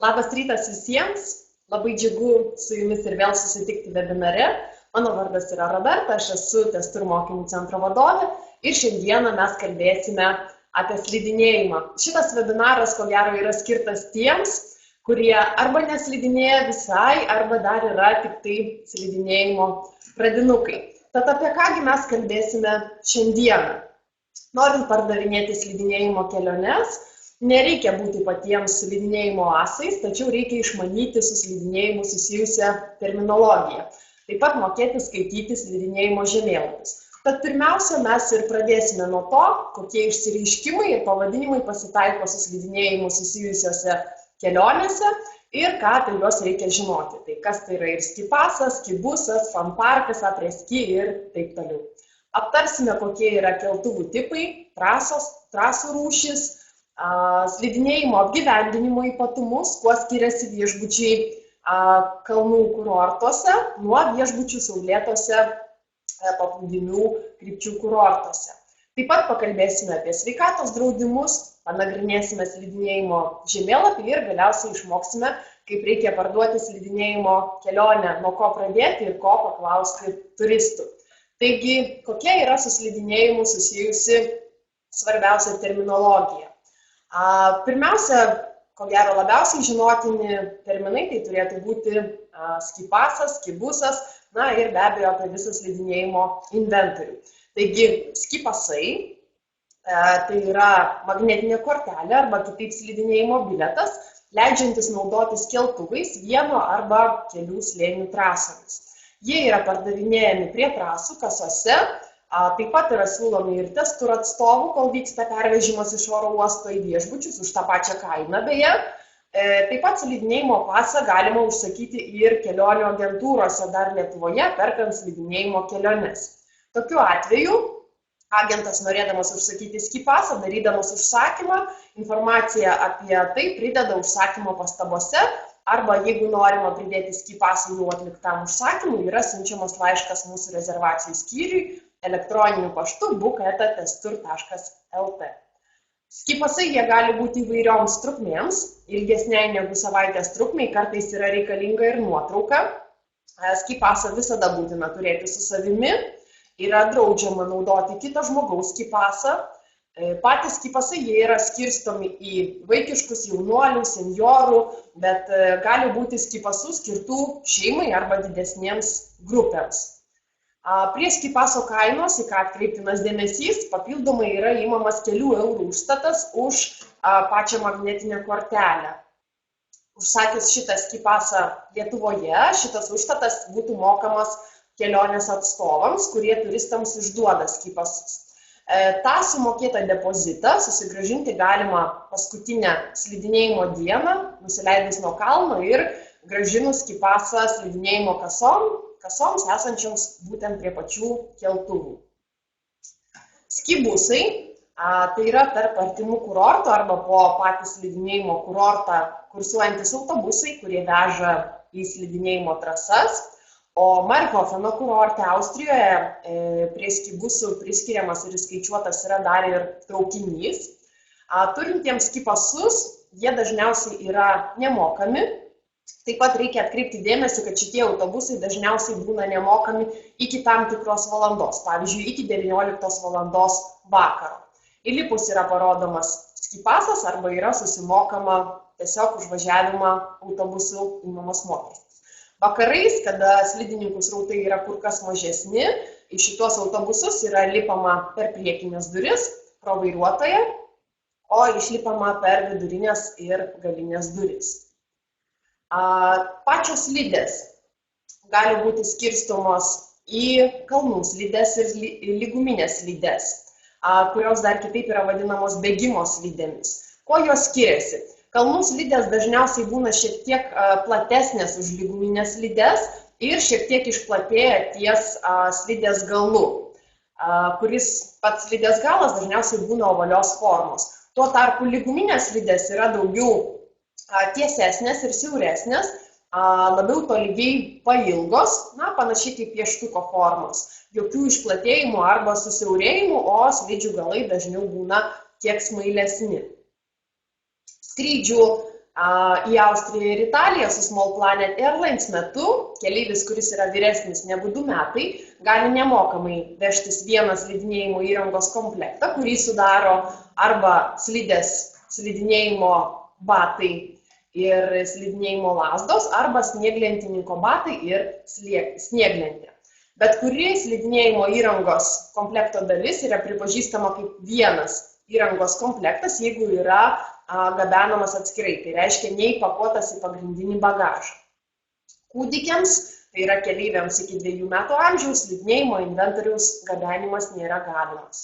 Labas rytas visiems, labai džiugu su jumis ir vėl susitikti webinare. Mano vardas yra Roberta, aš esu testų ir mokymų centro vadovė ir šiandieną mes kalbėsime apie slidinėjimą. Šitas webinaras, ko gero, yra skirtas tiems, kurie arba neslidinėja visai, arba dar yra tik tai slidinėjimo pradinukai. Tad apie kągi mes kalbėsime šiandieną. Norint pardavinėti slidinėjimo keliones, nereikia būti patiems slidinėjimo asais, tačiau reikia išmanyti su slidinėjimu susijusią terminologiją. Taip pat mokėti skaityti slidinėjimo žemėlapius. Tad pirmiausia, mes ir pradėsime nuo to, kokie išsireiškimai ir pavadinimai pasitaiko su slidinėjimu susijusiose kelionėse ir ką apie juos reikia žinoti. Tai kas tai yra ir skipasas, skibusas, funparkas, apreski ir taip toliau. Aptarsime, kokie yra keltuvų tipai, trasų rūšis, slidinėjimo apgyvendinimo ypatumus, kuo skiriasi viešbučiai kalnų kurortuose nuo viešbučių saulėtose paplūdimių krypčių kurortuose. Taip pat pakalbėsime apie sveikatos draudimus, panagrinėsime slidinėjimo žemėlapį ir galiausiai išmoksime, kaip reikia parduoti slidinėjimo kelionę, nuo ko pradėti ir ko paklausti turistų. Taigi, kokia yra su slidinėjimu susijusi svarbiausia terminologija? Pirmiausia, ko gero labiausiai žinotini terminai, tai turėtų būti skipasas, skibusas, na ir be abejo apie visą slidinėjimo inventorių. Taigi, skipasai, tai yra magnetinė kortelė arba kitaip slidinėjimo biletas, leidžiantis naudotis keltuvais vieno arba kelių slėnių trasomis. Jie yra pardavinėjami prie trasų kasose. Taip pat yra siūlomi ir testur atstovų, kol vyksta pervežimas iš oro uosto į viešbučius už tą pačią kainą beje. Taip pat slidinėjimo pasą galima užsakyti ir kelionių agentūrose dar Lietuvoje, perkant slidinėjimo keliones. Tokiu atveju agentas, norėdamas užsakyti skipasą, darydamas užsakymą, informaciją apie tai prideda užsakymo pastabose, arba jeigu norima pridėti skipasą jau atliktam užsakymui, yra siunčiamas laiškas mūsų rezervacijų skyriui elektroniniu paštu book@testur.lt. Skipasai jie gali būti įvairioms trukmėms, ilgesniai negu savaitės trukmei, kartais yra reikalinga ir nuotrauka. Skipasą visada būtina turėti su savimi, yra draudžiama naudoti kito žmogaus skipasą. Patys skipasai jie yra skirstomi į vaikiškus, jaunuolių, senjorų, bet gali būti skipasų skirtų šeimai arba didesniems grupėms. Prie skipaso kainos, į ką atkreiptinas dėmesys, papildomai yra įmamas kelių eurų užstatas už pačią magnetinę kortelę. Užsakius šitą skipasą Lietuvoje, šitas užstatas būtų mokamas kelionės atstovams, kurie turistams išduoda skipasus. Ta sumokėtą depozitą susigrąžinti galima paskutinę slidinėjimo dieną, nusileidus nuo kalno ir grąžinus skipasą slidinėjimo kasoms esančioms būtent prie pačių keltuvų. Skibusai, tai yra tarp artimų kurortų arba po patį slidinėjimo kurortą kursuojantis autobusai, kurie veža į slidinėjimo trasas. O Markhofeno kurorte Austrijoje prie skibusų priskiriamas ir įskaičiuotas yra dar ir traukinys. Turintiems skipasus, jie dažniausiai yra nemokami. Taip pat reikia atkreipti dėmesį, kad šitie autobusai dažniausiai būna nemokami iki tam tikros valandos, pavyzdžiui, iki 19 valandos vakaro. Įlipus yra parodomas skipasas arba yra susimokama tiesiog už važiavimą autobusų įmamas mokestis. Vakarais, kada slidininkų srautai yra kur kas mažesni, į šitos autobusus yra lipama per priekinės duris, pro vairuotoją, o išlipama per vidurinės ir galinės duris. Pačios slidės gali būti skirstomos į kalnų slides ir lyguminės slides, kurios dar kitaip yra vadinamos bėgimo slidėmis. Kuo jos skiriasi? Kalnų slidės dažniausiai būna šiek tiek platesnės už lyguminės slides ir šiek tiek išplatėja ties slidės galu, kuris pats slidės galas dažniausiai būna ovalios formos. Tuo tarpu lyguminės slidės yra daugiau tiesesnės ir siauresnės, labiau tolygiai pailgos, panašiai kaip pieštuko formos. Jokių išplatėjimų arba susiaurėjimų, o slidžių galai dažniau būna kiek smailesni. Skrydžių į Austriją ir Italiją su Small Planet Airlines metu keleivis, kuris yra vyresnis negu 2 metai, gali nemokamai vežtis vieną slidinėjimo įrangos komplektą, kurį sudaro arba slidės slidinėjimo batai ir slidinėjimo lazdos, arba snieglentininko batai ir snieglentė. Bet kuri slidinėjimo įrangos komplekto dalis yra pripažįstama kaip vienas įrangos komplektas, jeigu yra gabenamas atskirai, tai reiškia neįpakuotas į pagrindinį bagažą. Kūdikiams, tai yra keleiviams iki 2 metų amžiaus, slidinėjimo inventoriaus gabenimas nėra galimas.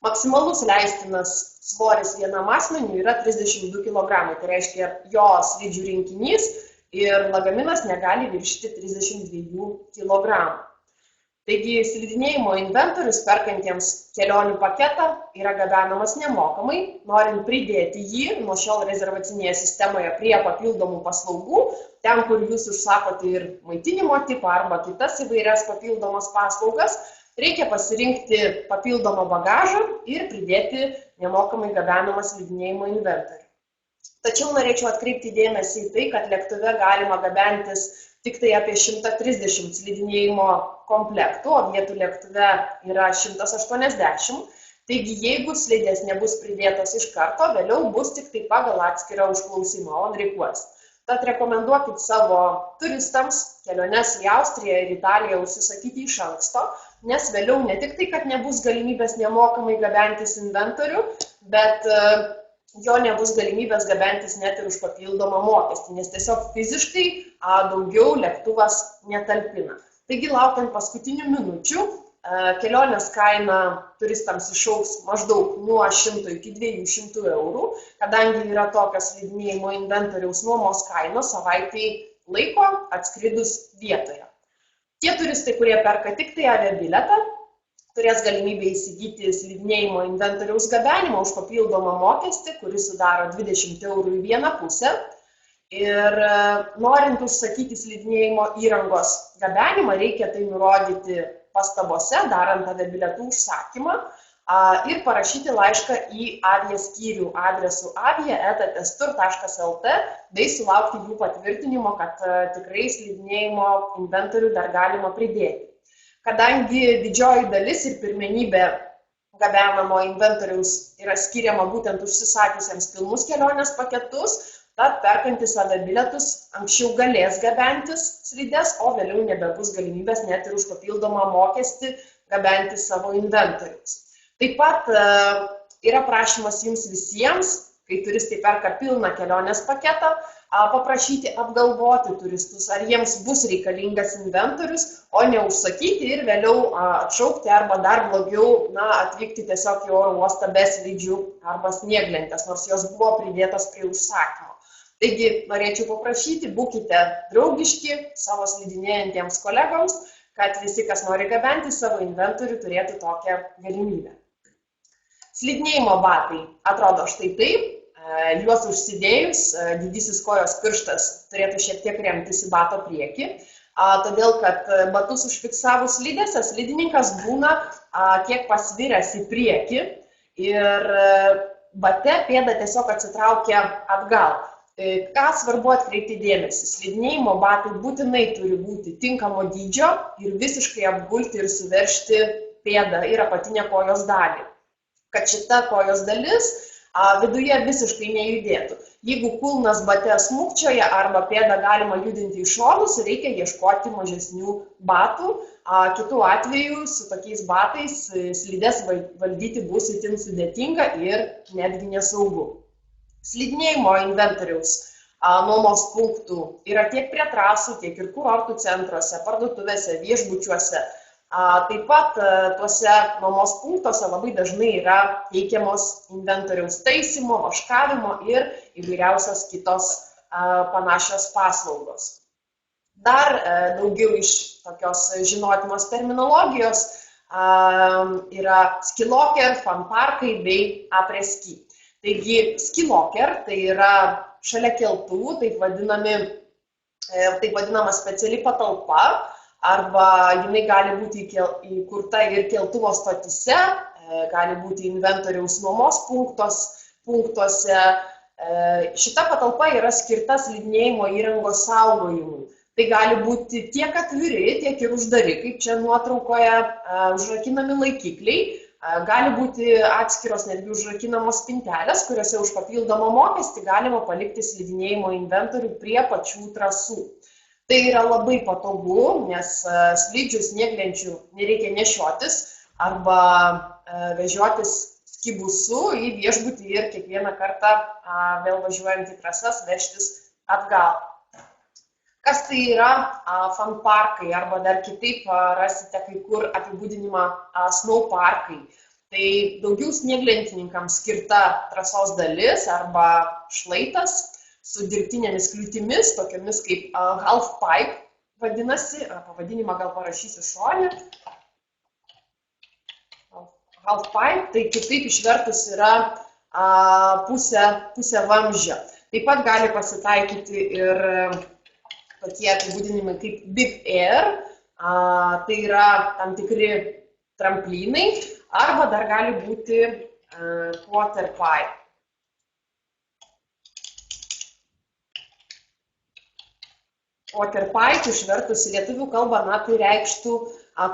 Maksimalus leistinas svoris vienam asmeniui yra 32 kg, tai reiškia jo slidžių rinkinys ir lagaminas negali viršyti 32 kg. Taigi slidinėjimo inventorius perkantiems kelionių paketą yra gabenamas nemokamai, norint pridėti jį nuo šiol rezervacinėje sistemoje prie papildomų paslaugų, ten, kur jūs užsakote ir maitinimo tipą arba kitas įvairias papildomas paslaugas, reikia pasirinkti papildomą bagažą ir pridėti nemokamai gabenamą slidinėjimo inventorių. Tačiau norėčiau atkreipti dėmesį į tai, kad lėktuve galima gabentis tik tai apie 130 slidinėjimo komplektų, o vietų lėktuve yra 180. Taigi, jeigu slidės nebus pridėtos iš karto, vėliau bus tik tai pagal atskirą užklausimą, on request. Tad rekomenduokit savo turistams keliones į Austriją ir Italiją užsisakyti iš anksto, nes vėliau ne tik tai, kad nebus galimybės nemokamai gabentis inventorių, bet jo nebus galimybės gabentis net ir už papildomą mokestį, nes tiesiog fiziškai daugiau lėktuvas netalpina. Taigi, laukiant paskutinių minučių, kelionės kaina turistams išaugs maždaug nuo 100 iki 200 eurų, kadangi yra tokios slidinėjimo inventoriaus nuomos kainos savaitai laiko atskridus vietoje. Tie turistai, kurie perka tik tai aviabilietą, turės galimybę įsigyti slidinėjimo inventoriaus gabenimą už papildomą mokestį, kuris sudaro 20 eurų į vieną pusę. Ir norint užsakyti slidinėjimo įrangos gabenimą, reikia tai nurodyti pastabose, darant aviabilietų užsakymą ir parašyti laišką į aviaskyrių adresu avia@estur.lt bei sulaukti jų patvirtinimo, kad tikrai slidinėjimo inventorių dar galima pridėti. Kadangi didžioji dalis ir pirmenybė gabenamo inventoriaus yra skiriama būtent užsisakiusiems pilnus kelionės paketus, tad perkantis aviabilietus anksčiau galės gabentis slides, o vėliau nebebus galimybės net ir už papildomą mokestį gabenti savo inventorius. Taip pat yra prašymas jums visiems, kai turistai perka pilną kelionės paketą, paprašyti apgalvoti turistus, ar jiems bus reikalingas inventorius, o ne užsakyti ir vėliau atšaukti arba dar blogiau atvykti tiesiog į oro uostą be slidžių arba snieglentės, nors jos buvo pridėtos prie užsakymo. Taigi, norėčiau paprašyti, būkite draugiški savo slidinėjantiems kolegoms, kad visi, kas nori gabenti savo inventorių, turėtų tokią galimybę. Slidinėjimo batai atrodo štai taip. Juos užsidėjus, didysis kojos pirštas turėtų šiek tiek remtis į bato priekį, todėl kad batus užfiksavus slidėse, slidininkas būna kiek pasviręs į priekį ir bate pėda tiesiog atsitraukia atgal. Ką svarbu atkreipti dėmesį, slidinėjimo batai būtinai turi būti tinkamo dydžio ir visiškai apgulti ir suveržti pėdą ir apatinę kojos dalį, kad šita kojos dalis viduje visiškai nejudėtų. Jeigu kulnas bate smukčioja arba pėdą galima judinti į šonus, reikia ieškoti mažesnių batų. Kitu atveju su tokiais batais slides valdyti bus itin sudėtinga ir netgi nesaugu. Slidinėjimo inventoriaus nuomos punktų yra tiek prie trasų, tiek ir kurortų centruose, parduotuvėse, viešbučiuose. Taip pat tuose nuomos punktuose labai dažnai yra teikiamos inventoriaus taisymo, vaškavimo ir įvairiausios kitos panašios paslaugos. Dar daugiau iš tokios žinotinos terminologijos yra skiloker, fanparkai bei apreski. Taigi skiloker tai yra šalia keltuvų, taip vadinama speciali patalpa, arba jinai gali būti įkurta ir keltuvo stotyse, gali būti inventoriaus nuomos punktuose, Šita patalpa yra skirta slidinėjimo įrangos saugojimui. Tai gali būti tiek atviri, tiek ir uždari, kaip čia nuotraukoje, užrakinami laikikliai, gali būti atskiros netgi užrakinamos spintelės, kuriuose už papildomą mokestį galima palikti slidinėjimo inventorių prie pačių trasų. Tai yra labai patogu, nes slidžių snieglenčių nereikia nešiotis arba vežiotis skibusu į viešbutį ir kiekvieną kartą vėl važiuojant į trasas vežtis atgal. Kas tai yra fun parkai arba dar kitaip rasite kai kur apibūdinimą snow parkai. Tai daugiau snieglentininkams skirta trasos dalis arba šlaitas su dirbtinėmis kliūtimis, tokiamis kaip half pipe vadinasi, pavadinimą gal parašysiu šone. Half pipe, tai kitaip išvertus yra pusė vamzdžio. Taip pat gali pasitaikyti ir tokie apibūdinimai kaip big air, tai yra tam tikri tramplynai, arba dar gali būti quarter pipe. Quarter pipe išvertus į lietuvių kalbą, tai reikštų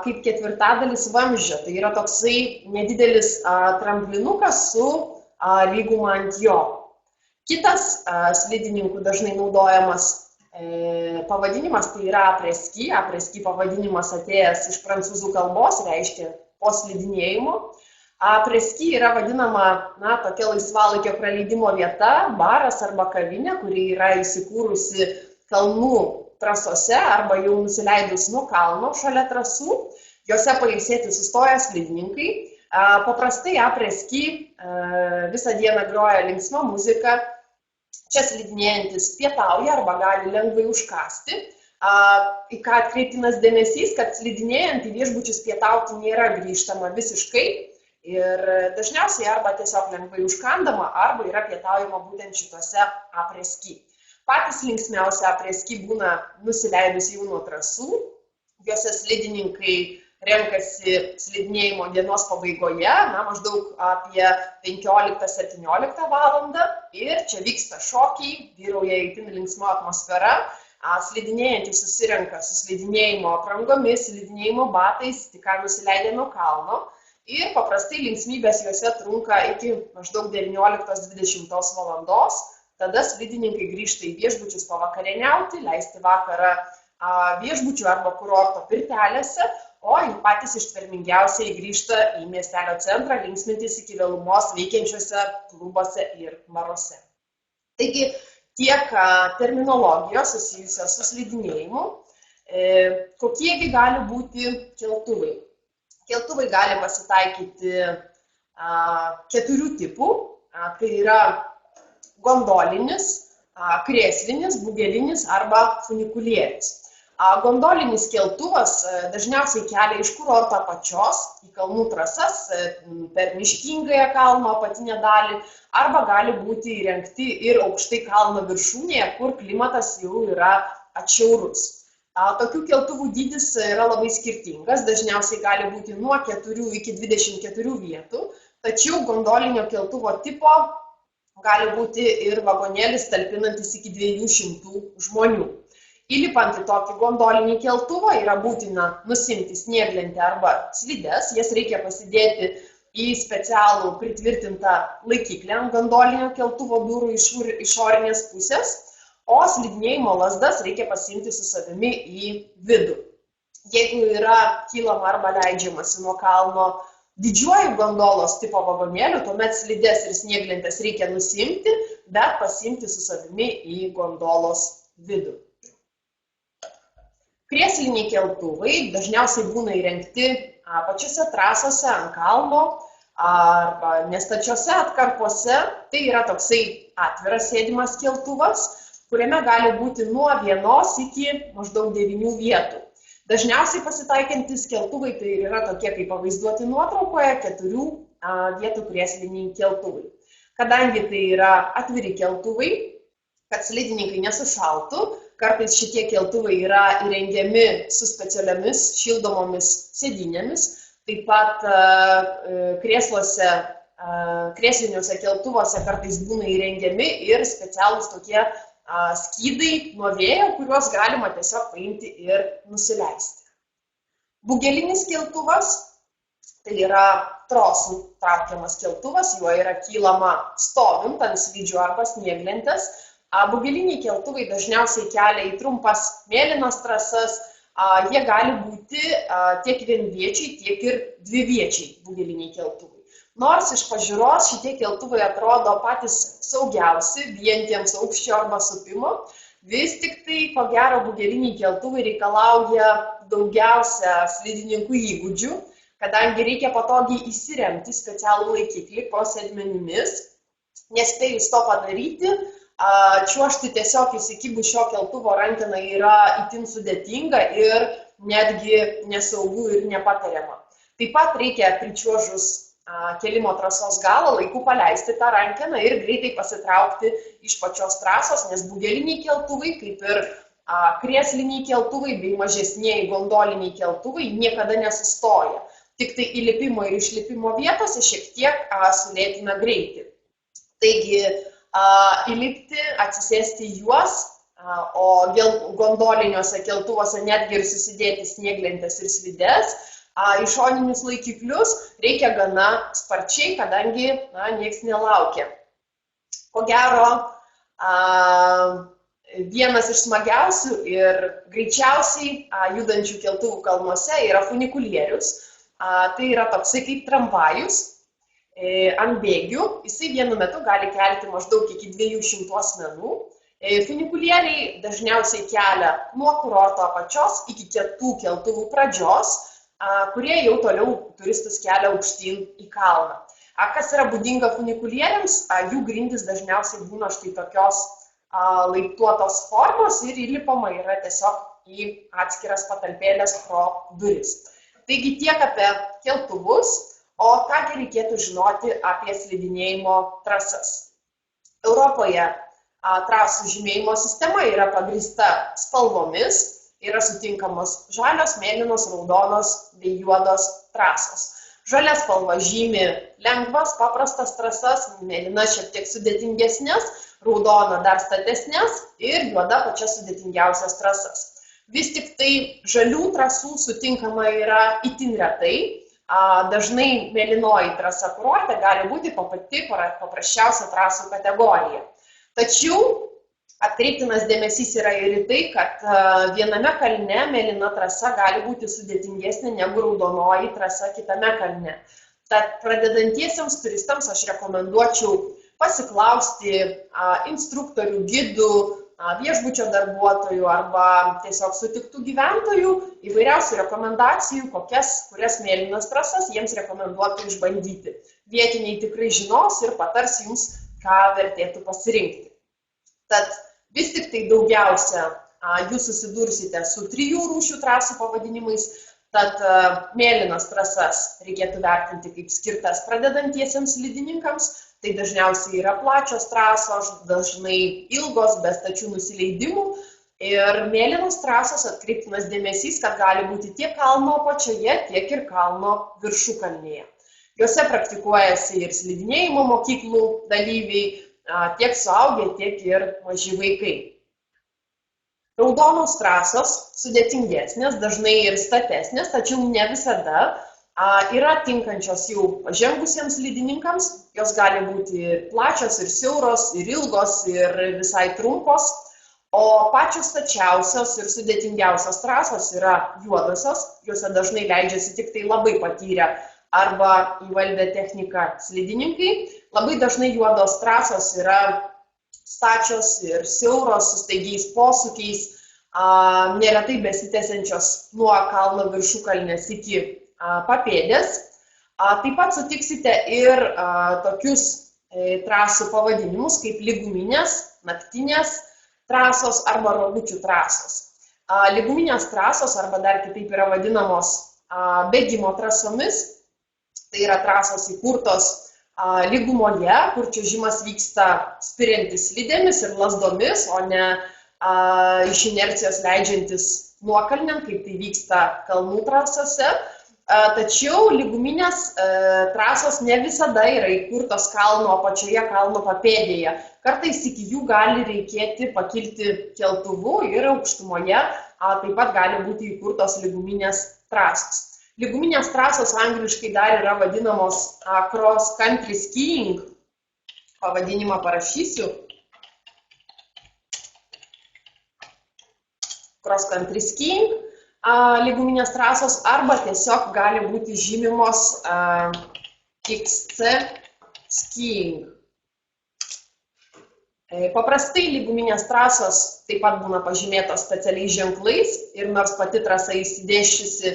kaip ketvirtadalis vamzdžio. Tai yra toksai nedidelis tramplinukas su lyguma ant jo. Kitas slidininkų dažnai naudojamas pavadinimas tai yra après-ski. Après-ski pavadinimas atėjęs iš prancūzų kalbos, reiškia po slidinėjimo. Après-ski yra vadinama tokia laisvalaikio praleidimo vieta, baras arba kavinė, kuri yra įsikūrusi kalnų trasose arba jau nusileidus nuo kalno šalia trasų. Jose pailsėti sustoja slidininkai. Paprastai après-ski visą dieną groja linksma muzika. Čia slidinėjantis pietauja arba gali lengvai užkasti. Į ką atkreiptinas dėmesys, kad slidinėjant į viešbučius pietauti nėra grįžtama visiškai ir dažniausiai arba tiesiog lengvai užkandama, arba yra pietaujama būtent šitose après-ski. Patys linksmiausi après-ski būna nusileidus jau nuo trasų. Juose slidininkai renkasi slidinėjimo dienos pabaigoje, maždaug apie 15-17 valandą ir čia vyksta šokiai, vyrauja itin linksma atmosfera, slidinėjantys susirenka su slidinėjimo aprangomis, slidinėjimo batais, tik ką nusileidę nuo kalno ir paprastai linksmybės juose trunka iki maždaug 19-20 valandos, tada slidininkai grįžta į viešbučius pavakarieniauti, leisti vakarą viešbučių arba kurorto pirtelėse, o patys ištvermingiausiai grįžta į miestelio centrą, linksmintis iki vėlumos veikiančiuose klubuose ir baruose. Taigi, tiek terminologijos susijusios su slidinėjimu, kokiegi gali būti keltuvai. Keltuvai gali pasitaikyti 4 tipų, tai yra gondolinis, krėslinis, bugelinis arba funikulierius. Gondolinis keltuvas dažniausiai kelia iš kurorto apačios į kalnų trasas per miškingąją kalno apatinę dalį arba gali būti įrengti ir aukštai kalno viršūnėje, kur klimatas jau yra atšiaurus. Tokių keltuvų dydis yra labai skirtingas, dažniausiai gali būti nuo 4 iki 24 vietų, tačiau gondolinio keltuvo tipo gali būti ir vagonėlis talpinantis iki 200 žmonių. Įlipant į tokį gondolinį keltuvą yra būtina nusimti snieglentę arba slides, jas reikia pasidėti į specialų pritvirtintą laikiklį ant gondolinio keltuvo durų išorinės pusės, o slidinėjimo lazdas reikia pasiimti su savimi į vidų. Jeigu yra kylama arba leidžiamasi nuo kalno didžiuoju gondolos tipo vagonėliu, tuomet slides ir snieglentės reikia nusimti, bet pasiimti su savimi į gondolos vidų. Krėsliniai keltuvai dažniausiai būna įrengti pačiose trasose ant kalno arba nestačiose atkarpose. Tai yra toksai atviras sėdimas keltuvas, kuriame gali būti nuo 1 iki maždaug 9 vietų. Dažniausiai pasitaikantis keltuvai tai yra tokie, kaip pavaizduoti nuotraukoje, 4 vietų krėsliniai keltuvai. Kadangi tai yra atviri keltuvai, kad slidininkai nesušaltų, kartais šitie keltuvai yra įrengiami su specialiomis šildomomis sėdynėmis. Taip pat krėsluose krėsliniuose keltuvuose kartais būna įrengiami ir specialūs tokie skydai nuo vėjo, kuriuos galima tiesiog paimti ir nusileisti. Bugelinis keltuvas tai yra trosų traukiamas keltuvas, juo yra kylama stovint ant slidžių arba snieglentės. Bugeliniai keltuvai dažniausiai kelia į trumpas mėlynas trasas, jie gali būti tiek vienviečiai, tiek ir dviviečiai bugeliniai keltuvai. Nors iš pažiūros šitie keltuvai atrodo patys saugiausi, bijantiems aukščio arba supimo, vis tik tai, ko gero, bugeliniai keltuvai reikalauja daugiausia slidininkų įgūdžių, kadangi reikia patogiai įsiremti specialų laikiklį po sėdmenimis, nespėjus to padaryti, čiuožti tiesiog įsikibus šio keltuvo rankeną yra itin sudėtinga ir netgi nesaugu ir nepatariama. Taip pat reikia pričiuožus kelimo trasos galą laiku paleisti tą rankeną ir greitai pasitraukti iš pačios trasos, nes bugeliniai keltuvai, kaip ir krėsliniai keltuvai bei mažesnieji gondoliniai keltuvai niekada nesustoja. Tik tai įlipimo ir išlipimo vietose šiek tiek sulėtina greitį. Taigi, įlipti, atsisėsti juos, o gondoliniuose keltuvuose netgi ir susidėti snieglentės ir slides, į šoninius laikiklius reikia gana sparčiai, kadangi nieks nelaukia. Ko gero, vienas iš smagiausių ir greičiausiai judančių keltuvų kalnuose yra funikulierius. Tai yra toksai kaip tramvajus ant bėgių. Jisai vienu metu gali kelti maždaug iki 200 asmenų. Funikulieriai dažniausiai kelia nuo kurorto apačios iki kitų keltuvų pradžios, kurie jau toliau turistus kelia aukštyn į kalną. Kas yra būdinga funikulieriams, jų grindys dažniausiai būna štai tokios laiptuotos formos ir įlipama yra tiesiog į atskiras patalpėlės pro duris. Taigi tiek apie keltuvus, o kągi reikėtų žinoti apie slidinėjimo trasas. Europoje trasų žymėjimo sistema yra pagrįsta spalvomis, yra sutinkamos žalios, mėlynos, raudonos bei juodos trasos. Žalia spalva žymi lengvas, paprastas trasas, mėlyna šiek tiek sudėtingesnės, raudona dar statesnės ir juoda pačias sudėtingiausias trasas. Vis tik tai žalių trasų sutinkama yra itin retai, dažnai mėlynoji trasa kurorte gali būti pati paprasčiausia trasų kategorija. Tačiau atkreiptinas dėmesys yra ir į tai, kad viename kalne mėlyna trasa gali būti sudėtingesnė negu raudonoji trasa kitame kalne. Tad pradedantiesiems turistams aš rekomenduočiau pasiklausti instruktorių, gidų, viešbučio darbuotojų arba tiesiog sutiktų gyventojų įvairiausių rekomendacijų, kurias mėlynas trasas jiems rekomenduotų išbandyti. Vietiniai tikrai žinos ir patars jums, ką vertėtų pasirinkti. Tad vis tik tai daugiausia jūs susidursite su 3 rūšių trasų pavadinimais, tad mėlynas trasas reikėtų vertinti kaip skirtas pradedantiesiems slidininkams. Tai dažniausiai yra plačios trasos, dažnai ilgos, be stačių nusileidimų. Ir mėlynos trasos atkreiptinas dėmesys, kad gali būti tiek kalno apačioje, tiek ir kalno viršukalnėje. Juose praktikuojasi ir slidinėjimo mokyklų dalyviai, tiek suaugę, tiek ir maži vaikai. Raudonos trasos sudėtingesnės, dažnai ir statesnės, tačiau ne visada yra tinkančios jau pažengusiems slidininkams. Jos gali būti plačios ir siauros, ir ilgos, ir visai trumpos. O pačios stačiausios ir sudėtingiausios trasos yra juodosios. Juose dažnai leidžiasi tik tai labai patyrę arba įvaldę techniką slidininkai. Labai dažnai juodos trasos yra stačios ir siauros, su staigiais posūkiais, neretai besitęsiančios nuo kalno viršukalnės iki papėdės. Taip pat sutiksite ir tokius trasų pavadinimus kaip lyguminės, naktinės trasos arba rogučių trasos. Lyguminės trasos arba dar kitaip yra vadinamos bėgimo trasomis. Tai yra trasos įkurtos lygumoje, kur čiuožimas vyksta spiriantis slidėmis ir lazdomis, o ne iš inercijos leidžiantis nuokalnėn, kaip tai vyksta kalnų trasose. Tačiau lyguminės trasos ne visada yra įkurtos kalno apačioje, kalno papėdėje. Kartais iki jų gali reikėti pakilti keltuvu ir aukštumoje taip pat gali būti įkurtos lyguminės trasos. Lyguminės trasos angliškai dar yra vadinamos cross country skiing. Pavadinimą parašysiu. Cross country skiing. Lyguminės trasos arba tiesiog gali būti žymimos XC skiing. Paprastai lyguminės trasos taip pat būna pažymėtos specialiais ženklais ir nors pati trasa įsidėsčiusi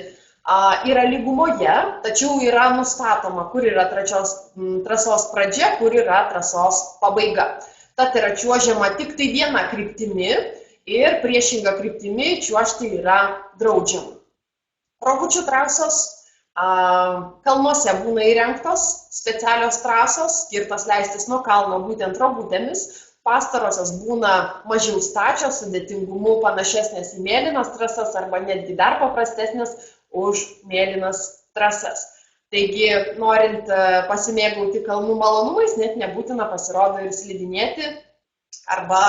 yra lygumoje, tačiau yra nustatoma, kur yra trasos pradžia, kur yra trasos pabaiga. Tad yra čiuožiama tik tai viena kryptimi ir priešinga kryptimi čiuožti yra draudžiama. Rogučių trasos kalnuose būna įrengtos specialios trasos, skirtos leistis nuo kalno būtent rogutėmis. Pastarosios būna mažiau stačios, sudėtingumu panašesnės į mėlynas trasas arba netgi dar paprastesnės už mėlynas trasas. Taigi, norint pasimėgauti kalnų malonumais, net nebūtina pasirodo ir slidinėti arba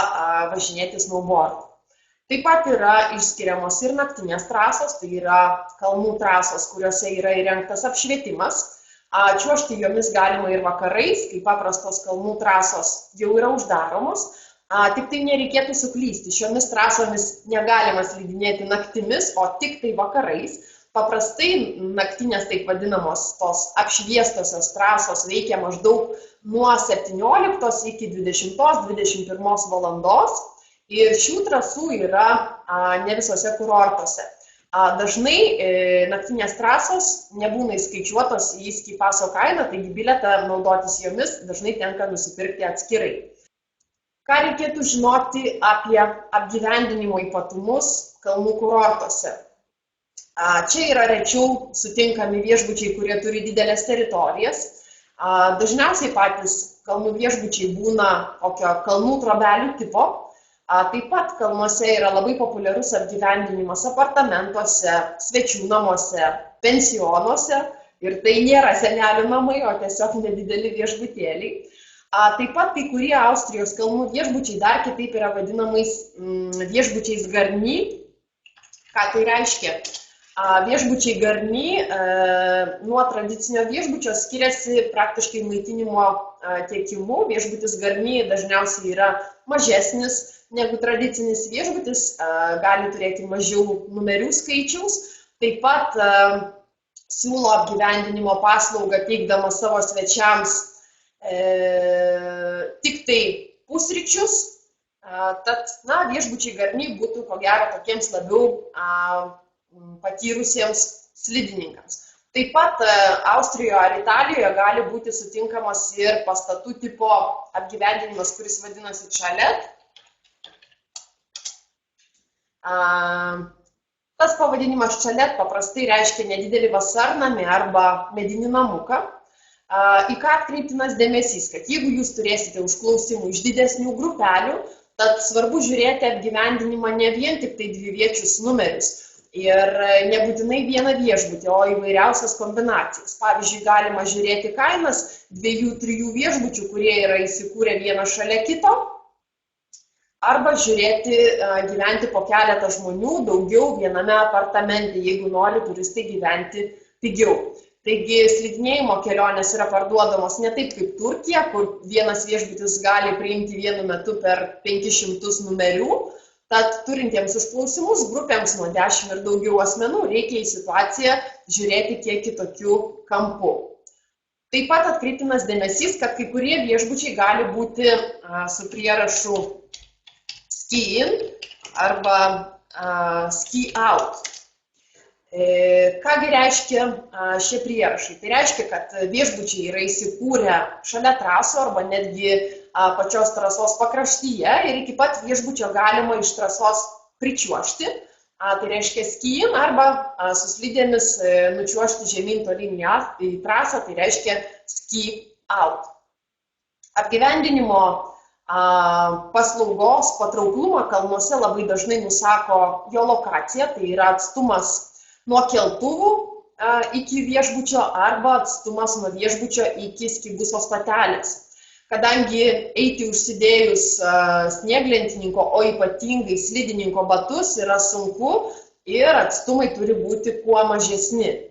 važinėti snowboardu. Taip pat yra išskiriamos ir naktinės trasos, tai yra kalnų trasos, kuriuose yra įrengtas apšvietimas. Čiuožti jomis galima ir vakarais, kai paprastos kalnų trasos jau yra uždaromos. Tik tai nereikėtų suklysti, šiomis trasomis negalima slidinėti naktimis, o tik tai vakarais. Paprastai naktinės taip vadinamos tos apšviestosios trasos veikia maždaug nuo 17 iki 20-21 valandos ir šių trasų yra ne visose kurortuose. Dažnai naktinės trasos nebūna įskaičiuotos į ski paso kainą, taigi bilietą naudotis jomis dažnai tenka nusipirkti atskirai. Ką reikėtų žinoti apie apgyvendinimo ypatumus kalnų kurortuose? Čia yra rečiau sutinkami viešbučiai, kurie turi didelės teritorijas. Dažniausiai patys kalnų viešbučiai būna tokio kalnų trobelių tipo. Taip pat kalnuose yra labai populiarus apgyvendinimas apartamentuose, svečių namuose, pensionuose. Ir tai nėra senelių namai, o tiesiog nedideli viešbutėliai. Taip pat kai kurie Austrijos kalnų viešbučiai dar kitaip yra vadinamais viešbučiais garny. Ką tai reiškia? Viešbučiai garny nuo tradicinio viešbučio skiriasi praktiškai maitinimo tiekimu. Viešbutis garny dažniausiai yra mažesnis negu tradicinis viešbutis, gali turėti mažiau numerių skaičiaus. Taip pat siūlo apgyvendinimo paslaugą teikdama savo svečiams tik tai pusryčius. Tad viešbučiai garny būtų ko gero tokiems labiau patyrusiems slidininkams. Taip pat Austrijoje ar Italijoje gali būti sutinkamas ir pastatų tipo apgyvendinimas, kuris vadinasi chalet. Tas pavadinimas chalet paprastai reiškia nedidelį vasarnamį arba medinį namuką. Į ką atkreiptinas dėmesys, kad jeigu jūs turėsite užklausimų iš didesnių grupelių, tad svarbu žiūrėti apgyvendinimą ne vien tik tai dviviečius numerius. Ir nebūtinai vieną viešbutį, o įvairiausias kombinacijas. Pavyzdžiui, galima žiūrėti kainas 2-3 viešbučių, kurie yra įsikūrę vieną šalia kito, arba žiūrėti, gyventi po keletą žmonių daugiau viename apartamente, jeigu nori turistai gyventi pigiau. Taigi, slidinėjimo kelionės yra parduodamos ne taip kaip Turkija, kur vienas viešbutis gali priimti vienu metu per 500 numerių. Tad turintiems užklausimus grupėms nuo 10 ir daugiau asmenų reikia į situaciją žiūrėti kiek kitokių kampų. Taip pat atkreiptinas dėmesys, kad kai kurie viešbučiai gali būti su prierašu ski in arba ski out. Kągi reiškia šie prierašai? Tai reiškia, kad viešbučiai yra įsikūrę šalia traso arba netgi pačios trasos pakraštyje ir iki pat viešbučio galima iš trasos pričiuožti. Tai reiškia ski in arba su slidėmis nučiuožti žemyn tolyn į trasą, tai reiškia ski out. Apgyvendinimo paslaugos patrauklumą kalnuose labai dažnai nusako jo lokacija, tai yra atstumas nuo keltuvų iki viešbučio arba atstumas nuo viešbučio iki skibuso stotelės. Kadangi eiti užsidėjus snieglentininko, o ypatingai slidininko batus yra sunku ir atstumai turi būti kuo mažesni.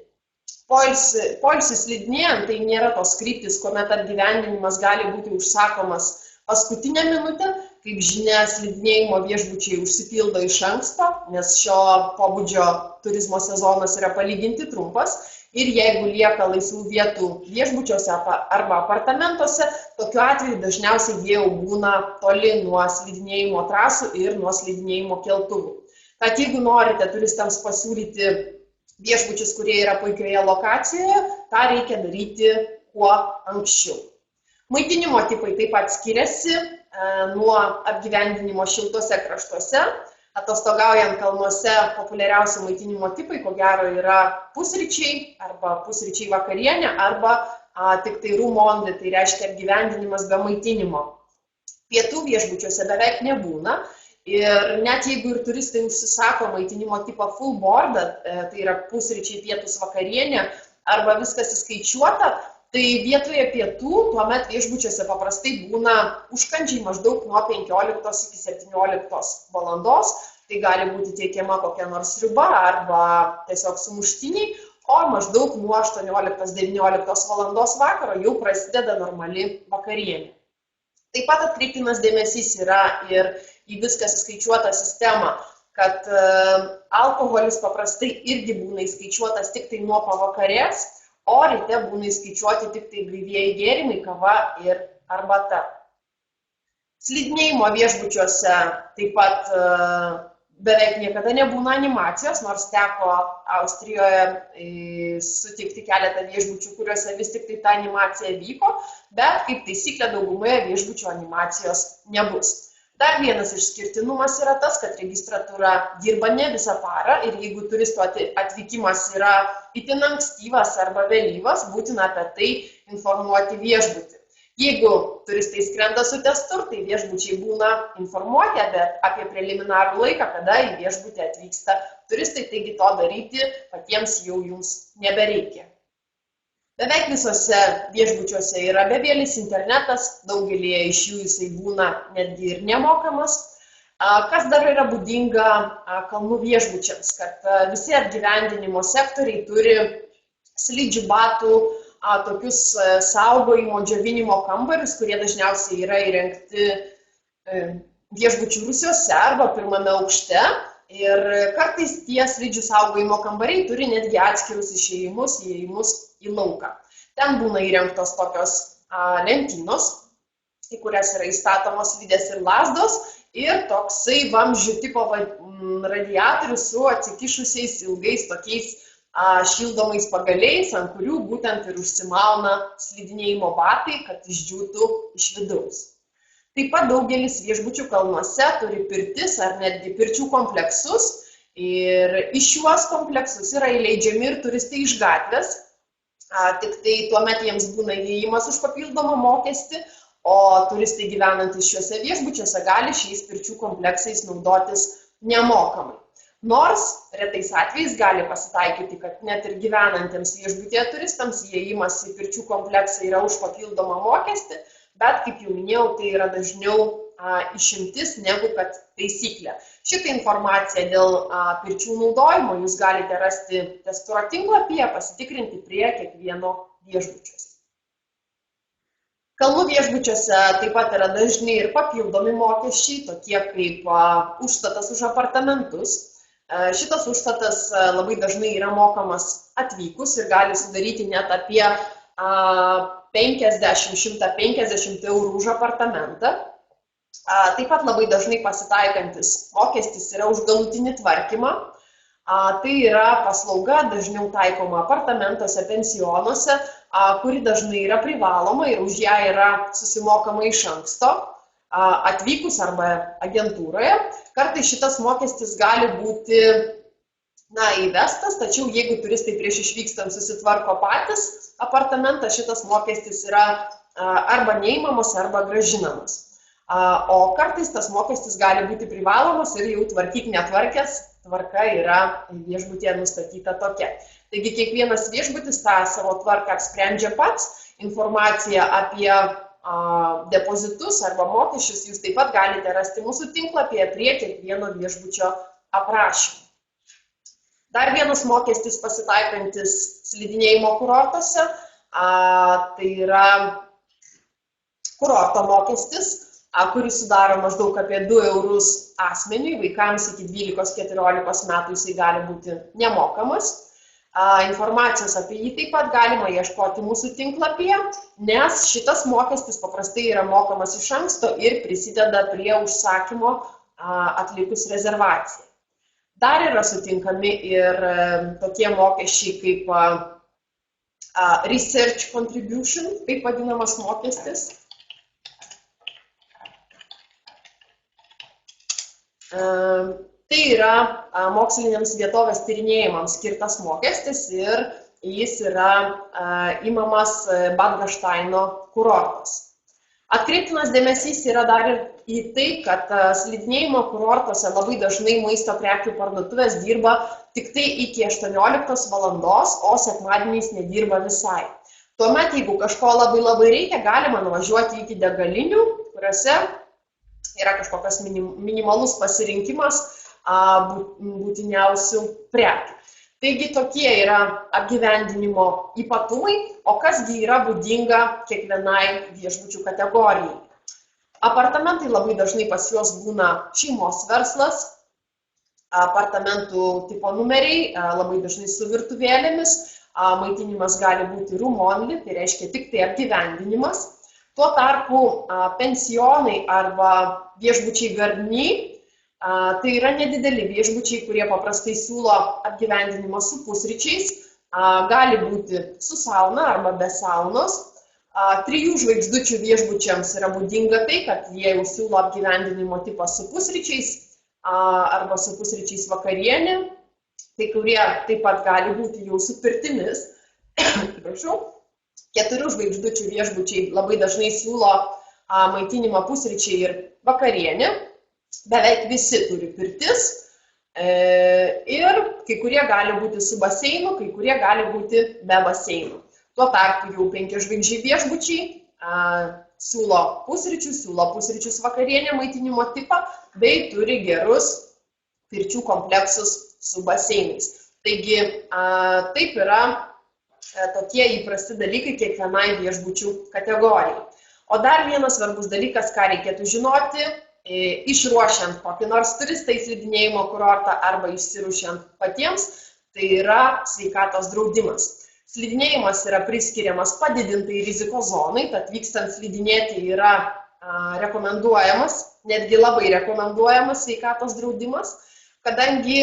Poilsis slidinėjant tai nėra tos kryptis, kuomet apgyvendinimas gali būti užsakomas paskutinę minutę. Kaip žinia, slidinėjimo viešbučiai užsipildo iš anksto, nes šio pobūdžio turizmo sezonas yra palyginti trumpas. Ir jeigu lieka laisvų vietų viešbučiuose arba apartamentuose, tokiu atveju dažniausiai jie jau būna toli nuo slidinėjimo trasų ir nuo slidinėjimo keltuvų. Tad jeigu norite turistams pasiūlyti viešbučius, kurie yra puikioje lokacijoje, tą reikia daryti kuo anksčiau. Maitinimo tipai taip pat skiriasi nuo apgyvendinimo šiltuose kraštuose. Atostogaujant kalnuose populiariausi maitinimo tipai, ko gero, yra pusryčiai arba pusryčiai vakarienė arba tik tai rumondi, tai reiškia apgyvendinimas be maitinimo. Pietų viešbučiuose beveik nebūna. Ir net jeigu ir turistai užsisako maitinimo tipą full board, tai yra pusryčiai, pietus, vakarienė arba viskas įskaičiuota, tai vietoje pietų tuomet viešbučiuose paprastai būna užkandžiai maždaug nuo 15 iki 17 valandos. Tai gali būti teikiama kokia nors sriuba arba tiesiog sumuštiniai, o maždaug nuo 18-19 valandos vakaro jau prasideda normali vakarienė. Taip pat atkreiptinas dėmesys yra ir į viskas įskaičiuotą sistemą, kad alkoholis paprastai irgi būna įskaičiuotas tik tai nuo pavakarės, o ryte būna įskaičiuoti tik tai gaivieji gėrimai, kava ir arbata. Slidinėjimo viešbučiuose taip pat beveik niekada nebūna animacijos, nors teko Austrijoje sutikti keletą viešbučių, kuriuose vis tik tai ta animacija vyko, bet kaip taisyklė daugumoje viešbučių animacijos nebus. Dar vienas išskirtinumas yra tas, kad registratūra dirba ne visą parą ir jeigu turistų atvykimas yra itin ankstyvas arba vėlyvas, būtina apie tai informuoti viešbutį. Jeigu turistai skrenda su testu, tai viešbučiai būna informuoti apie preliminarų laiką, kada į viešbutį atvyksta turistai, taigi to daryti patiems jau jums nebereikia. Beveik visose viešbučiuose yra bevėlis internetas, daugelį iš jų jisai būna netgi ir nemokamas. Kas dar yra būdinga kalnų viešbučiams, kad visi apgyvendinimo sektoriai turi slidžių batų, tokius saugojimo, džiovinimo kambarius, kurie dažniausiai yra įrengti viešbučių rūsiuose arba pirmame aukšte. Ir kartais tie slidžių saugojimo kambariai turi netgi atskirus įėjimus į lauką. Ten būna įrengtos tokios lentynos, į kurias yra įstatomos slidės ir lazdos, ir toksai vamzdžių tipo radiatorius su atsikišusiais ilgais tokiais šildomais pagaliais, ant kurių būtent ir užsimauna slidinėjimo batai, kad išdžiūtų iš vidaus. Taip pat daugelis viešbučių kalnuose turi pirtis ar netgi pirčių kompleksus ir į šiuos kompleksus yra įleidžiami ir turistai iš gatvės, tik tai tuomet jiems būna įėjimas už papildomą mokestį, o turistai gyvenantys šiuose viešbučiuose gali šiais pirčių kompleksais naudotis nemokamai. Nors retais atvejais gali pasitaikyti, kad net ir gyvenantiems viešbutyje turistams įėjimas į pirčių kompleksą yra už papildomą mokestį, bet, kaip jau minėjau, tai yra dažniau išimtis negu kad taisyklė. Šitą informaciją dėl pirčių naudojimo jūs galite rasti Testuro tinklapyje, pasitikrinti prie kiekvieno viešbučiuose. Kalnų viešbučiuose taip pat yra dažni ir papildomi mokesčiai, tokie kaip užstatas už apartamentus. Šitas užstatas labai dažnai yra mokamas atvykus ir gali sudaryti net apie 50–150 eurų už apartamentą. Taip pat labai dažnai pasitaikantis mokestis yra už galutinį tvarkymą. Tai yra paslauga dažniau taikoma apartamentuose, pensionuose, kuri dažnai yra privaloma ir už ją yra susimokama iš anksto atvykus arba agentūroje. Kartais šitas mokestis gali būti įvestas, tačiau jeigu turistai prieš išvykstant susitvarko patys apartamentą, šitas mokestis yra arba neįmamas, arba grąžinamas. O kartais tas mokestis gali būti privalomas ir jau tvarkyk netvarkęs tvarka yra viešbutyje nustatyta tokia. Taigi kiekvienas viešbutis tą savo tvarką apsprendžia pats. Informaciją apie depozitus arba mokesčius jūs taip pat galite rasti mūsų tinklapyje prie kiekvieno viešbučio aprašymų. Dar vienas mokestis pasitaikantis slidinėjimo kurortuose, tai yra kurorto mokestis, kuris sudaro maždaug apie 2 eurus asmeniui, vaikams iki 12-14 metų jisai gali būti nemokamas. Informacijos apie jį taip pat galima ieškoti mūsų tinklapyje, nes šitas mokestis paprastai yra mokamas iš anksto ir prisideda prie užsakymo atlikus rezervaciją. Dar yra sutinkami ir tokie mokesčiai kaip research contribution, taip vadinamas mokestis. Tai yra moksliniams vietovės tyrinėjimams skirtas mokestis ir jis yra imamas Bad Gaštaino kurortas. Atkreiptinas dėmesys yra dar ir į tai, kad slidinėjimo kurortuose labai dažnai maisto prekių parduotuvės dirba tik tai iki 18 valandos, o sekmadieniais nedirba visai. Tuomet, jeigu kažko labai reikia, galima nuvažiuoti iki degalinių, kuriuose yra kažkokios minimalus pasirinkimas būtiniausių prekių. Taigi tokie yra apgyvendinimo ypatumai, o kasgi yra būdinga kiekvienai viešbučių kategorijai. Apartamentai labai dažnai pas juos būna šeimos verslas, apartamentų tipo numeriai, labai dažnai su virtuvėlėmis, maitinimas gali būti room only, tai reiškia tik tai apgyvendinimas. Tuo tarpu pensionai arba viešbučiai gardiniai, tai yra nedideli viešbučiai, kurie paprastai siūlo apgyvendinimą su pusryčiais, gali būti su sauna arba be saunos. 3 žvaigždučių viešbučiams yra būdinga tai, kad jie jau siūlo apgyvendinimo tipą su pusryčiais arba su pusryčiais vakarienė, tai kurie taip pat gali būti jau su pirtimis. 4 žvaigždučių viešbučiai labai dažnai siūlo maitinimą pusryčiai ir vakarienė. Beveik visi turi pirtis ir kai kurie gali būti su baseinu, kai kurie gali būti be baseinų. Tuo tarpu jau 5 žvaigždžių viešbučiai siūlo pusryčius vakarienę maitinimo tipą, bei turi gerus pirčių kompleksus su baseinais. Taigi taip yra tokie įprasti dalykai kiekvienai viešbučių kategorijai. O dar vienas svarbus dalykas, ką reikėtų žinoti, išruošiant kokį nors turistą į slidinėjimo kurortą arba išsiruošiant patiems, tai yra sveikatos draudimas. Slidinėjimas yra priskiriamas padidintai rizikos zonai, tad vykstant slidinėti yra rekomenduojamas, netgi labai rekomenduojamas sveikatos draudimas, kadangi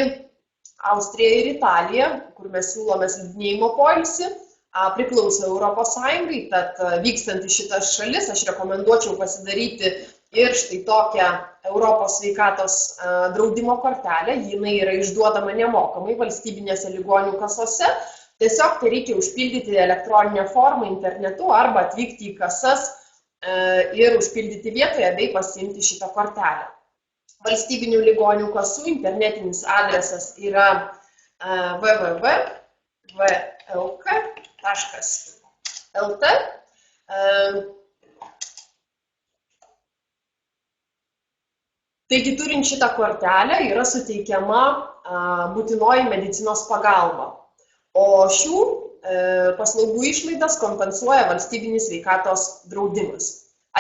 Austrija ir Italija, kur mes siūlome slidinėjimo poilsį, priklauso Europos Sąjungai, tad vykstant į šitas šalis aš rekomenduočiau pasidaryti ir štai tokią Europos sveikatos draudimo kortelę, jinai yra išduodama nemokamai valstybinėse ligonių kasose, tiesiog tai reikia užpildyti elektroninę formą internetu arba atvykti į kasas ir užpildyti vietoje bei pasiimti šitą kortelę. Valstybinių ligonių kasų internetinis adresas yra www.vlk.lt. Taigi, turint šitą kortelę, yra suteikiama būtinoji medicinos pagalba, o šių paslaugų išlaidas kompensuoja valstybinis sveikatos draudimas.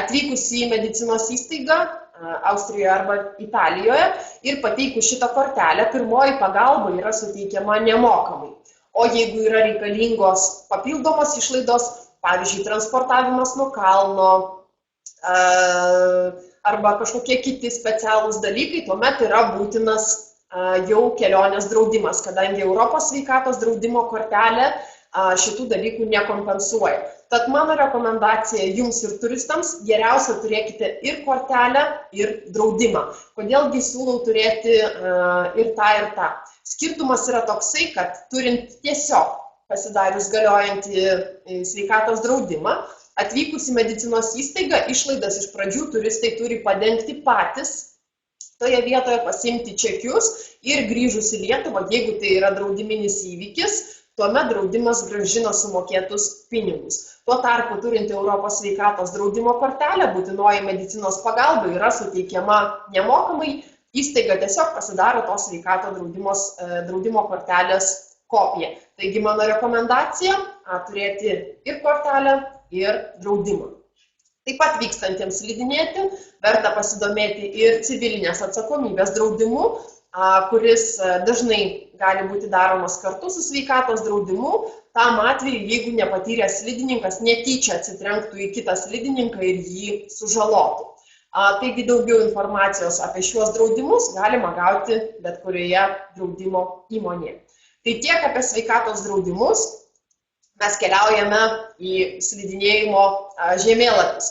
Atvykus į medicinos įstaigą Austrijoje arba Italijoje ir pateikus šitą kortelę, pirmoji pagalba yra suteikiama nemokamai. O jeigu yra reikalingos papildomos išlaidos, pavyzdžiui, transportavimas nuo kalno, arba kažkokie kiti specialūs dalykai, tuomet yra būtinas jau kelionės draudimas, kadangi Europos sveikatos draudimo kortelė šitų dalykų nekompensuoja. Tad mano rekomendacija jums ir turistams, geriausia turėkite ir kortelę, ir draudimą. Kodėlgi siūlau turėti ir tą. Skirtumas yra toksai, kad turint tiesiog pasidarius galiojantį sveikatos draudimą, atvykus į medicinos įstaigą, išlaidas iš pradžių turistai turi padengti patys, toje vietoje pasiimti čekius ir grįžus į Lietuvą, jeigu tai yra draudiminis įvykis, tuomet draudimas grąžina sumokėtus pinigus. Tuo tarpu turint Europos sveikatos draudimo kortelę, būtinoji medicinos pagalba yra suteikiama nemokamai, įstaiga tiesiog pasidaro tos sveikato draudimo kortelės kopiją. Taigi mano rekomendacija turėti ir kortelę, ir draudimą. Taip pat vykstantiems slidinėti verta pasidomėti ir civilinės atsakomybės draudimu, kuris dažnai gali būti daromas kartu su sveikatos draudimu, tam atveju, jeigu nepatyręs slidininkas netyčia atsitrenktų į kitą slidininką ir jį sužalotų. Taigi daugiau informacijos apie šiuos draudimus galima gauti bet kurioje draudimo įmonėje. Tai tiek apie sveikatos draudimus. Mes keliaujame į slidinėjimo žemėlapius.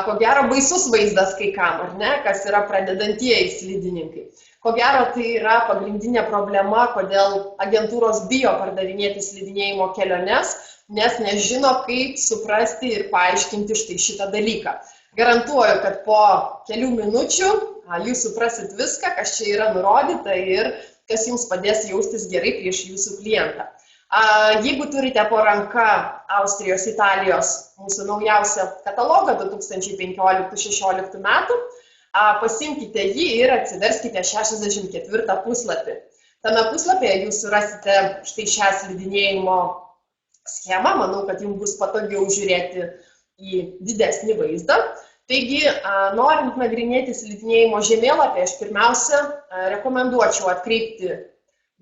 Ko gero baisus vaizdas kai kam, ar ne, kas yra pradedantieji slidininkai. Ko gero tai yra pagrindinė problema, kodėl agentūros bijo pardavinėti slidinėjimo keliones, nes nežino, kaip suprasti ir paaiškinti štai šitą dalyką. Garantuoju, kad po kelių minučių jūs suprasit viską, kas čia yra nurodyta ir kas jums padės jaustis gerai prieš jūsų klientą. Jeigu turite po ranka Austrijos, Italijos mūsų naujausią katalogą 2015-16 metų, pasimkite jį ir atsiverskite 64 puslapį. Tame puslapyje jūs surasite štai šią slidinėjimo schemą. Manau, kad jums bus patogiau žiūrėti į didesnį vaizdą. Taigi, norint nagrinėti slidinėjimo žemėlapį, aš pirmiausia rekomenduočiau atkreipti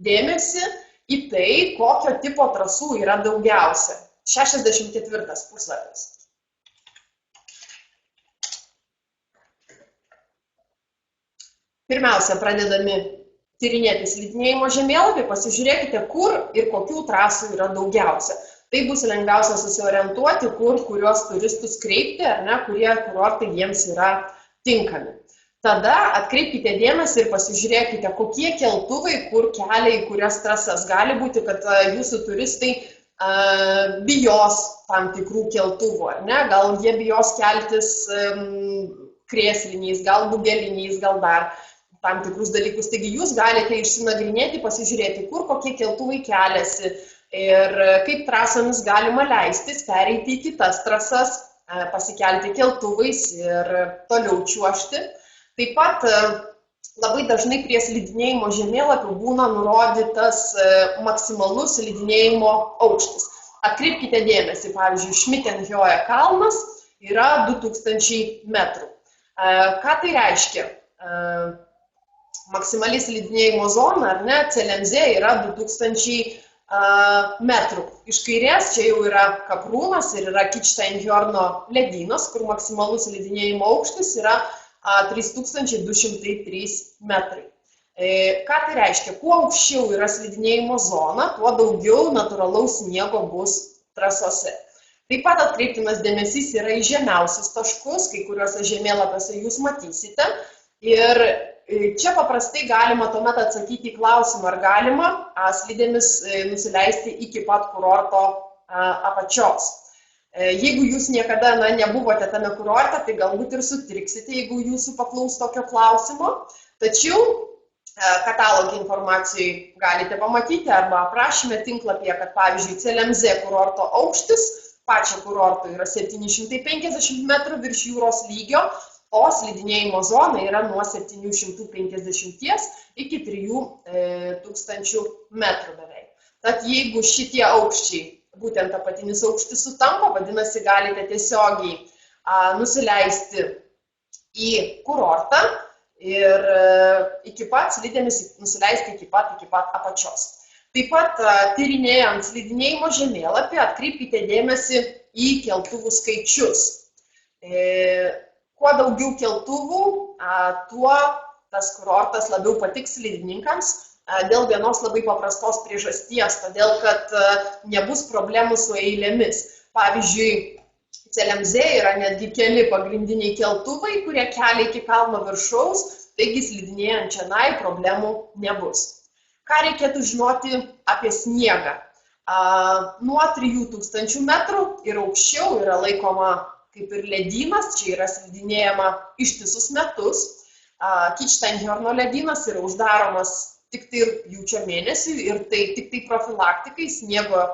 dėmesį į tai, kokio tipo trasų yra daugiausia. 64 puslapis. Pirmiausia, pradedami tyrinėti slidinėjimo žemėlapį, pasižiūrėkite, kur ir kokių trasų yra daugiausia. Tai bus lengviausia susiorientuoti, kuriuos turistus kreipti, ar ne, kurie kurortai jiems yra tinkami. Tada atkreipkite dėmesį ir pasižiūrėkite, kokie keltuvai, kur kelia į kurias trasas. Gali būti, kad jūsų turistai bijos tam tikrų keltuvų, ar ne? Gal jie bijos keltis krėsliniais, gal bugeliniais, gal dar tam tikrus dalykus. Taigi jūs galite išsinagrinėti, pasižiūrėti, kur kokie keltuvai keliasi ir kaip trasomis galima leistis, pereiti į kitas trasas, pasikelti keltuvais ir toliau čiuožti. Taip pat labai dažnai prie slidinėjimo žemėlapių būna nurodytas maksimalus slidinėjimo aukštis. Atkreipkite dėmesį, pavyzdžiui, Šmitenhioje kalnas yra 2000 metrų. Ką tai reiškia? Maksimali slidinėjimo zona, ar ne, Celemzė yra 2000 metrų. Iš kairės čia jau yra Kaprūnas ir yra Kičsteinhjorno ledynas, kur maksimalus slidinėjimo aukštis yra 3203 metrai. Ką tai reiškia? Kuo aukščiau yra slidinėjimo zona, tuo daugiau natūralaus sniego bus trasose. Taip pat atkreiptinas dėmesys yra į žemiausius taškus, kai kuriuose žemėlapiuose jūs matysite. Ir čia paprastai galima tuomet atsakyti į klausimą, ar galima slidėmis nusileisti iki pat kurorto apačios. Jeigu jūs niekada nebuvote tame kurorte, tai galbūt ir sutriksite, jeigu jūsų paklaus tokio klausimo. Tačiau katalogų informacijai galite pamatyti arba aprašyme tinklapyje, kad pavyzdžiui Celemzė kurorto aukštis pačio kurorto yra 750 metrų virš jūros lygio, o slidinėjimo zona yra nuo 750 iki 3000 metrų beveik. Tad jeigu šitie aukščiai, būtent apatinis aukštis sutampa, vadinasi, galite tiesiogiai nusileisti į kurortą ir iki pat slidėmis nusileisti iki pat apačios. Taip pat tyrinėjant slidinėjimo žemėlapį, atkreipkite dėmesį į keltuvų skaičius. Kuo daugiau keltuvų, tuo tas kurortas labiau patiks slidininkams. Dėl vienos labai paprastos priežasties, todėl kad nebus problemų su eilėmis. Pavyzdžiui, Celemzė yra netgi keli pagrindiniai keltuvai, kurie kelia iki kalno viršaus, taigi slidinėjant čionai problemų nebus. Ką reikėtų žinoti apie sniegą? Nuo 3000 metrų ir aukščiau yra laikoma kaip ir ledynas, čia yra slidinėjama ištisus metus. Kitzsteinhorno ledynas yra uždaromas tik tai rugpjūčio mėnesį ir tai tik tai profilaktikai, sniego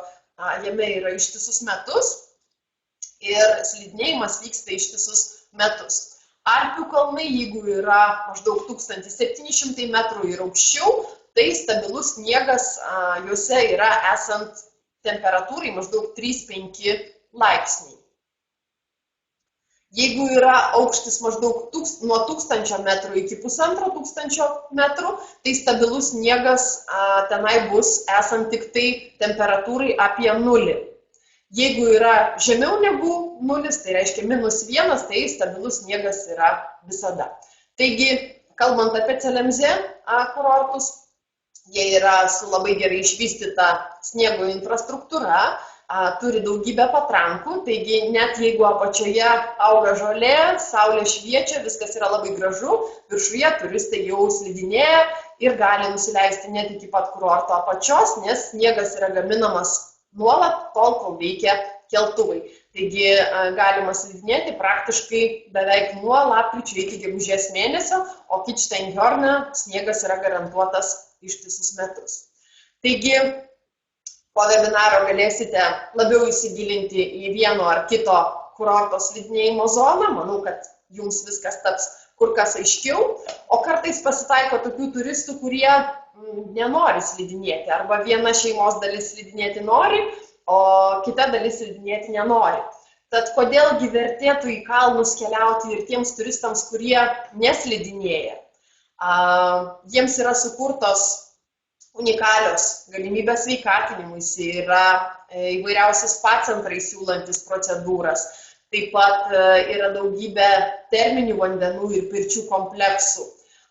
jame yra ištisus metus ir slidinėjimas vyksta ištisus metus. Alpių kalnai, jeigu yra maždaug 1700 metrų ir aukščiau, tai stabilus sniegas juose yra esant temperatūrai maždaug 3-5 laipsniai. Jeigu yra aukštis maždaug nuo 1000 metrų iki 1500 metrų, tai stabilus sniegas tenai bus esant tik tai temperatūrai apie 0. Jeigu yra žemiau negu 0, tai reiškia -1, tai stabilus sniegas yra visada. Taigi, kalbant apie Celemzė kurortus, jie yra su labai gerai išvystyta sniego infrastruktūra, turi daugybę patrankų, taigi net jeigu apačioje auga žolė, saulė šviečia, viskas yra labai gražu, viršuje turistai jau slidinėja ir gali nusileisti net iki pat kurorto apačios, nes sniegas yra gaminamas nuolat tol, kol veikia keltuvai. Taigi galima slidinėti praktiškai beveik nuo lapkričio iki gegužės mėnesio, o Kitzsteinhorne sniegas yra garantuotas ištisus metus. Taigi, po webinaro galėsite labiau įsigilinti į vieno ar kito kurorto slidinėjimo zoną. Manau, kad jums viskas taps kur kas aiškiau. O kartais pasitaiko tokių turistų, kurie nenori slidinėti. Arba viena šeimos dalis slidinėti nori, o kita dalis slidinėti nenori. Tad kodėlgi vertėtų į kalnus keliauti ir tiems turistams, kurie neslidinėja? Jiems yra sukurtos unikalios galimybės sveikatinimuisi, yra įvairiausi spa centrai siūlantis procedūras, taip pat yra daugybė terminių vandenų ir pirčių kompleksų.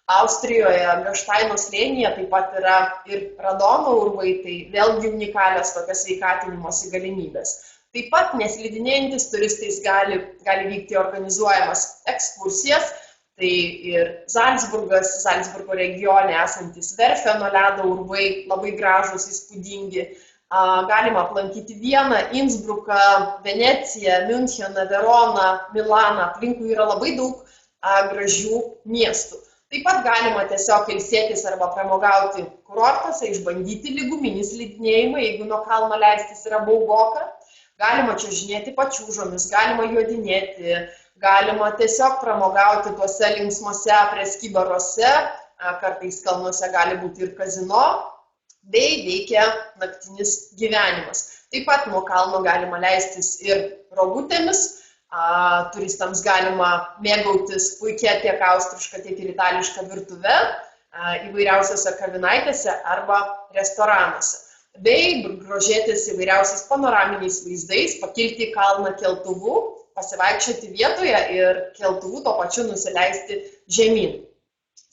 Austrijoje, Gaštaino slėnyje taip pat yra ir radono urvai, tai vėlgi unikalios tokios sveikatinimosi galimybės. Taip pat neslidinėjantis turistais gali vykti organizuojamas ekskursijas. Tai ir Zalcburgo regione esantis Verfeno ledo urvai, labai gražus, įspūdingi. Galima aplankyti Vieną, Innsbruką, Veneciją, Müncheną, Veroną, Milaną. Aplinkui yra labai daug gražių miestų. Taip pat galima tiesiog ilsėtis arba pramogauti kurortuose, išbandyti lyguminį slidinėjimą, jeigu nuo kalno leistis yra baugoka. Galima čiuožinėti pačiūžomis, galima juodinėti, galima tiesiog pramogauti tuose linksmose preskibaruose, kartais kalnuose gali būti ir kazino, bei veikia naktinis gyvenimas. Taip pat nuo kalno galima leistis ir rogutėmis, turistams galima mėgautis puikia tiek austriška, tiek ir itališka virtuve, įvairiausiose kavinaitėse arba restoranuose. Bei grožėtis įvairiausiais panoraminiais vaizdais, pakilti į kalną keltuvu, pasivaikščioti vietoje ir keltuvu to pačiu nusileisti žemyn.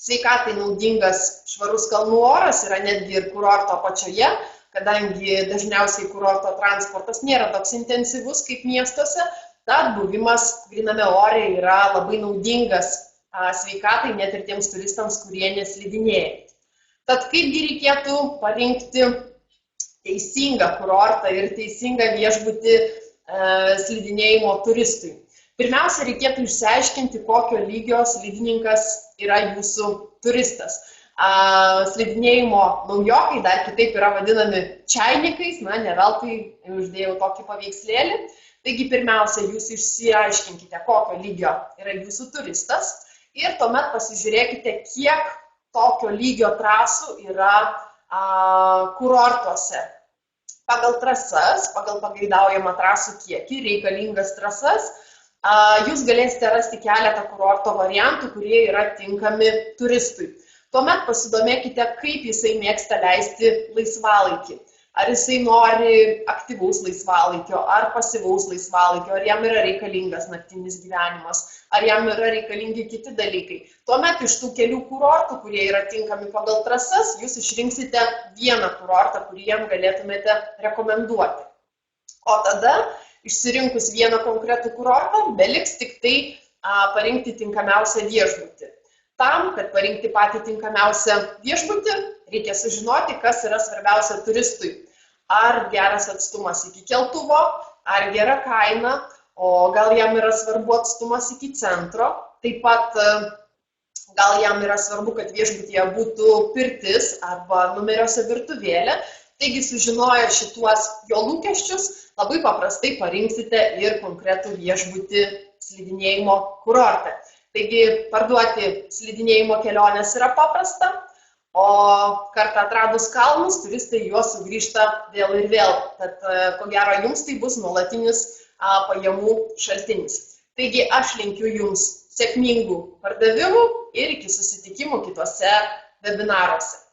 Sveikatai naudingas švarus kalnų oras yra netgi ir kurorto apačioje, kadangi dažniausiai kurorto transportas nėra toks intensyvus kaip miestuose, tad buvimas gryname ore yra labai naudingas sveikatai net ir tiems turistams, kurie neslidinėja. Tad kaipgi reikėtų parinkti teisingą kurortą ir teisingą viešbutį slidinėjimo turistui. Pirmiausia, reikėtų išsiaiškinti, kokio lygio slidininkas yra jūsų turistas. Slidinėjimo naujokai dar kitaip yra vadinami čainikais, ne veltui uždėjau tokį paveikslėlį. Taigi pirmiausia, jūs išsiaiškinkite, kokio lygio yra jūsų turistas ir tuomet pasižiūrėkite, kiek tokio lygio trasų yra kurortuose. Pagal trasas, pagal pageidaujamą trasų kiekį, reikalingas trasas, jūs galėsite rasti keletą kurorto variantų, kurie yra tinkami turistui. Tuomet pasidomėkite, kaip jisai mėgsta leisti laisvalaikį. Ar jisai nori aktyvaus laisvalaikio, ar pasyvaus laisvalaikio, ar jam yra reikalingas naktinis gyvenimas, ar jam yra reikalingi kiti dalykai. Tuomet iš tų kelių kurortų, kurie yra tinkami pagal trasas, jūs išrinksite vieną kurortą, kurį jam galėtumėte rekomenduoti. O tada, išsirinkus vieną konkretų kurortą, beliks tik tai parinkti tinkamiausią viešbutį. Tam, kad parinkti patį tinkamiausią viešbutį, reikia sužinoti, kas yra svarbiausia turistui. Ar geras atstumas iki keltuvo, ar gera kaina, o gal jam yra svarbu atstumas iki centro. Taip pat gal jam yra svarbu, kad viešbutyje būtų pirtis arba numeriuose virtuvėlė. Taigi, sužinoję šituos jo lūkesčius, labai paprastai parinksite ir konkretų viešbutį slidinėjimo kurorte. Taigi, parduoti slidinėjimo kelionės yra paprasta, o kartą atradus kalnus, turistai juos sugrįžta vėl ir vėl. Tad, ko gero, jums tai bus nuolatinis pajamų šaltinis. Taigi, aš linkiu jums sėkmingų pardavimų ir iki susitikimų kitose webinaruose.